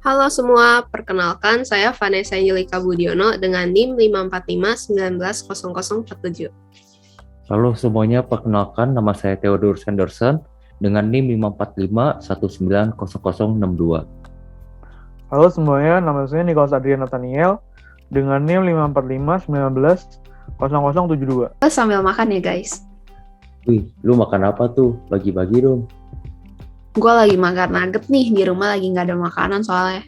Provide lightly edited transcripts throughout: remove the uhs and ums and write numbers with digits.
Halo semua, perkenalkan saya Vanessa Yulika Budiono dengan NIM 545190047. Halo semuanya, perkenalkan nama saya Theodore Sanderson dengan NIM 545190062. Halo semuanya, nama saya Nicholas Adrian Nathaniel dengan NIM 545190072. Sambil makan ya guys. Wih, lu makan apa tuh? Bagi-bagi dong. Gue lagi makan nugget nih, di rumah lagi nggak ada makanan soalnya.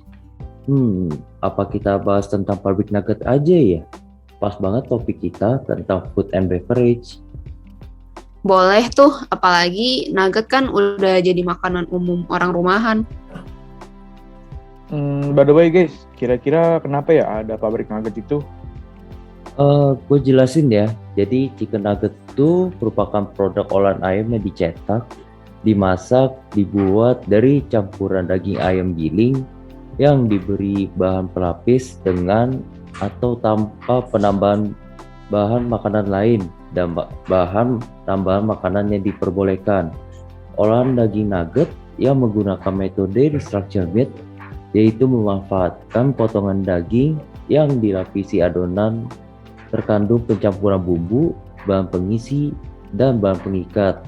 Apa kita bahas tentang pabrik nugget aja ya? Pas banget topik kita tentang food and beverage. Boleh tuh, apalagi nugget kan udah jadi makanan umum orang rumahan. By the way guys, kira-kira kenapa ya ada pabrik nugget itu? Gue jelasin ya. Jadi chicken nugget itu merupakan produk olahan ayam yang dicetak, dimasak, dibuat dari campuran daging ayam giling yang diberi bahan pelapis dengan atau tanpa penambahan bahan makanan lain dan bahan tambahan makanan yang diperbolehkan. Olahan daging nugget yang menggunakan metode restructured meat, yaitu memanfaatkan potongan daging yang dilapisi adonan terkandung pencampuran bumbu, bahan pengisi, dan bahan pengikat.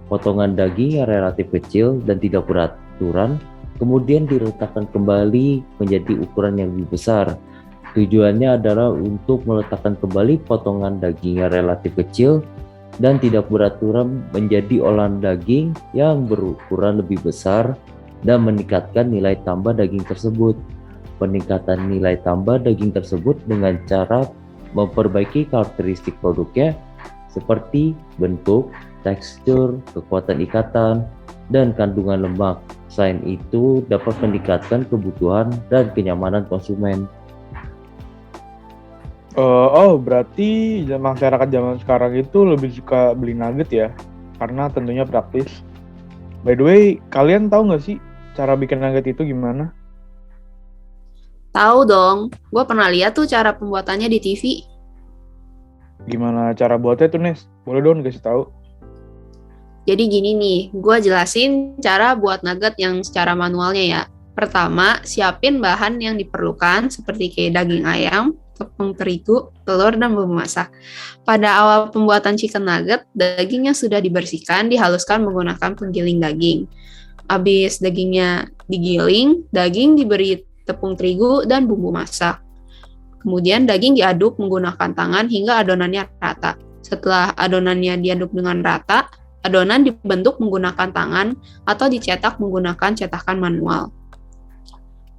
Potongan daging yang relatif kecil dan tidak beraturan kemudian diletakkan kembali menjadi ukuran yang lebih besar. Tujuannya adalah untuk meletakkan kembali potongan daging yang relatif kecil dan tidak beraturan menjadi olahan daging yang berukuran lebih besar dan meningkatkan nilai tambah daging tersebut. Peningkatan nilai tambah daging tersebut dengan cara memperbaiki karakteristik produknya seperti bentuk, tekstur, kekuatan ikatan, dan kandungan lemak. Selain itu, dapat meningkatkan kebutuhan dan kenyamanan konsumen. Berarti masyarakat zaman sekarang itu lebih suka beli nugget ya, karena tentunya praktis. By the way, kalian tahu nggak sih cara bikin nugget itu gimana? Tahu dong, gue pernah lihat tuh cara pembuatannya di TV. Gimana cara buatnya tuh, Nes? Boleh dong kasih tahu. Jadi gini nih, gue jelasin cara buat nugget yang secara manualnya ya. Pertama, siapin bahan yang diperlukan seperti kayak daging ayam, tepung terigu, telur, dan bumbu masak. Pada awal pembuatan chicken nugget, dagingnya sudah dibersihkan, dihaluskan menggunakan penggiling daging. Habis dagingnya digiling, daging diberi tepung terigu dan bumbu masak. Kemudian daging diaduk menggunakan tangan hingga adonannya rata. Setelah adonannya diaduk dengan rata, adonan dibentuk menggunakan tangan atau dicetak menggunakan cetakan manual.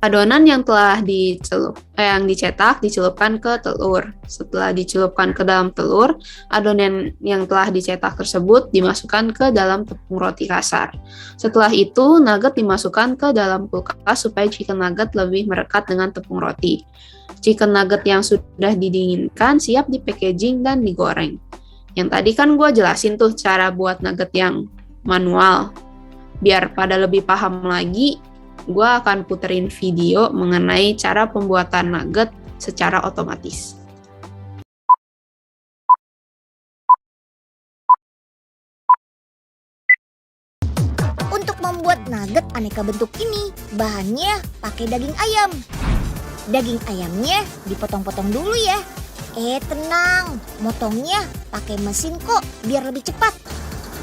Adonan yang telah dicetak dicelupkan ke telur. Setelah dicelupkan ke dalam telur, adonan yang telah dicetak tersebut dimasukkan ke dalam tepung roti kasar. Setelah itu, nugget dimasukkan ke dalam kulkas supaya chicken nugget lebih merekat dengan tepung roti. Chicken nugget yang sudah didinginkan siap di packaging dan digoreng. Yang tadi kan gue jelasin tuh cara buat nugget yang manual. Biar pada lebih paham lagi, gue akan puterin video mengenai cara pembuatan nugget secara otomatis. Untuk membuat nugget aneka bentuk ini, bahannya pakai daging ayam. Daging ayamnya dipotong-potong dulu ya. Tenang, motongnya pakai mesin kok biar lebih cepat.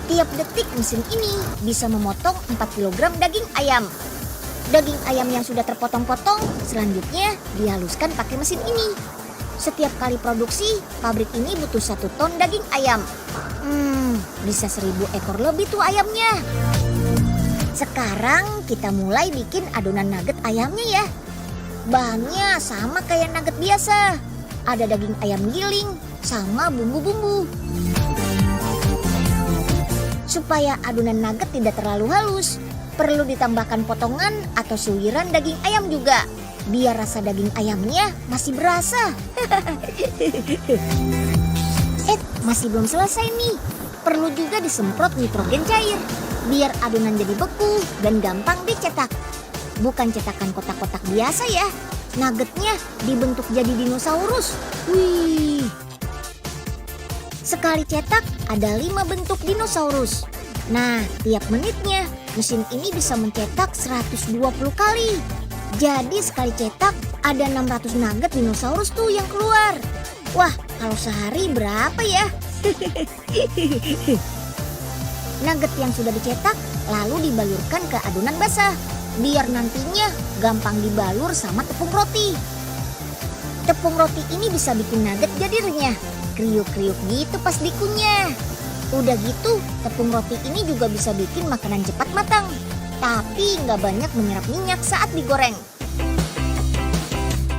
Tiap detik mesin ini bisa memotong 4 kg daging ayam. Daging ayam yang sudah terpotong-potong selanjutnya dihaluskan pakai mesin ini. Setiap kali produksi, pabrik ini butuh 1 ton daging ayam. Bisa 1000 ekor lebih tuh ayamnya. Sekarang kita mulai bikin adonan nugget ayamnya ya. Bahannya sama kayak nugget biasa. Ada daging ayam giling sama bumbu-bumbu. Supaya adonan nugget tidak terlalu halus, perlu ditambahkan potongan atau suiran daging ayam juga, biar rasa daging ayamnya masih berasa. Masih belum selesai nih. Perlu juga disemprot nitrogen cair, biar adonan jadi beku dan gampang dicetak. Bukan cetakan kotak-kotak biasa ya. Nuggetnya dibentuk jadi dinosaurus. Wih. Sekali cetak ada 5 bentuk dinosaurus. Nah, tiap menitnya mesin ini bisa mencetak 120 kali. Jadi sekali cetak ada 600 nugget dinosaurus tuh yang keluar. Wah, kalau sehari berapa ya? Nugget yang sudah dicetak lalu dibalurkan ke adonan basah biar nantinya gampang dibalur sama tepung roti. Tepung roti ini bisa bikin nugget jadi renyah, kriuk-kriuk gitu pas dikunyah. Udah gitu, tepung roti ini juga bisa bikin makanan cepat matang, tapi nggak banyak menyerap minyak saat digoreng.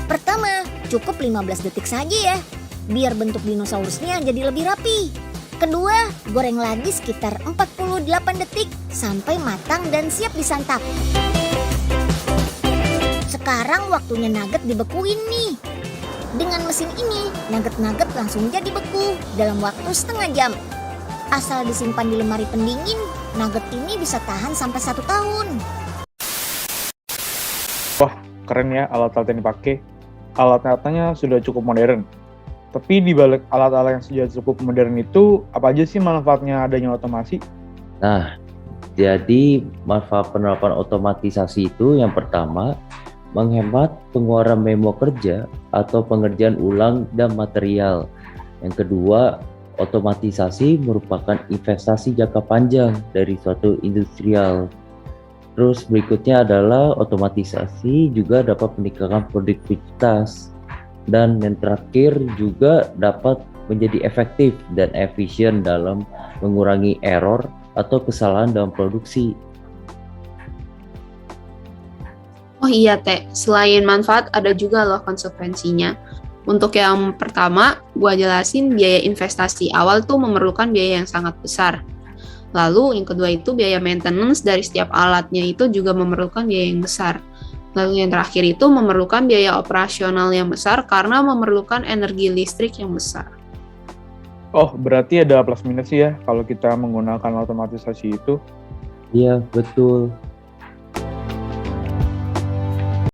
Pertama, cukup 15 detik saja ya, biar bentuk dinosaurusnya jadi lebih rapi. Kedua, goreng lagi sekitar 48 detik sampai matang dan siap disantap. Sekarang waktunya nugget dibekuin nih. Dengan mesin ini, nugget-nugget langsung jadi beku dalam waktu setengah jam. Asal disimpan di lemari pendingin, nugget ini bisa tahan sampai 1 tahun. Wah, keren ya alat-alat yang dipakai. Alat-alatnya sudah cukup modern. Tapi di balik alat-alat yang sudah cukup modern itu, apa aja sih manfaatnya adanya otomasi? Nah, jadi manfaat penerapan otomatisasi itu yang pertama, menghemat pengeluaran memo kerja atau pengerjaan ulang dan material. Yang kedua, otomatisasi merupakan investasi jangka panjang dari suatu industrial. Terus berikutnya adalah otomatisasi juga dapat meningkatkan produktivitas. Dan yang terakhir juga dapat menjadi efektif dan efisien dalam mengurangi error atau kesalahan dalam produksi. Oh iya Teh, selain manfaat ada juga loh konsekuensinya. Untuk yang pertama, gua jelasin biaya investasi awal tuh memerlukan biaya yang sangat besar. Lalu yang kedua itu biaya maintenance dari setiap alatnya itu juga memerlukan biaya yang besar. Lalu yang terakhir itu memerlukan biaya operasional yang besar karena memerlukan energi listrik yang besar. Oh, berarti ada plus minus ya kalau kita menggunakan otomatisasi itu. Iya, betul.